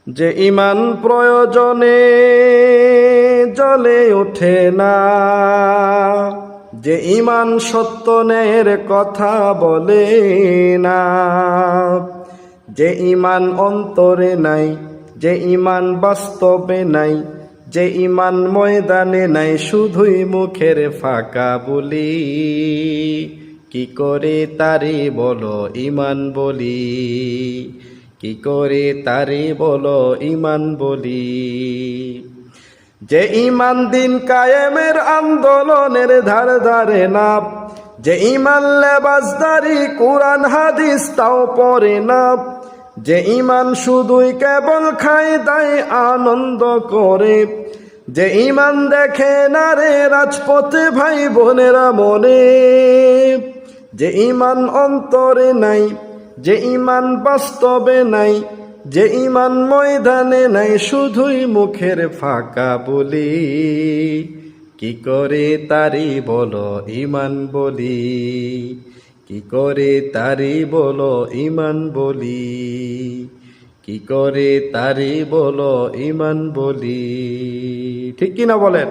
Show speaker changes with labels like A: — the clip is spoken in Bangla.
A: যে ঈমান প্রয়োজনে জ্বলে ওঠে না, যে ঈমান সত্য ন্যায়ের কথা বলে না, যে ঈমান অন্তরে নাই, যে ঈমান বাস্তবে নাই, যে ঈমান ময়দানে নাই, শুধুই মুখের ফাঁকা বলি। কি করে তারে বলো ঈমান বলি, কি করে তারে বলো ঈমান বলি। যে ঈমান দিন কায়েমের আন্দোলনের ধারে ধারে না, যে ঈমান লেবাসদারি কোরআন হাদিস তাও পড়ে না, যে ঈমান শুধুই কেবল খায় দায় আনন্দ করে, যে ঈমান দেখে না রে রাজপথে ভাই বোনেরা মনে, যে ঈমান অন্তরে নাই, যে ঈমান বাস্তবে নাই, যে ঈমান ময়দানে নাই, শুধুই মুখের ফাঁকা বলি। কি করে তারি বলো ঈমান বলি, কি করে তারি বলো ঈমান বলি, কি করে তারি বলো ঈমান বলি। ঠিক কিনা বলেন?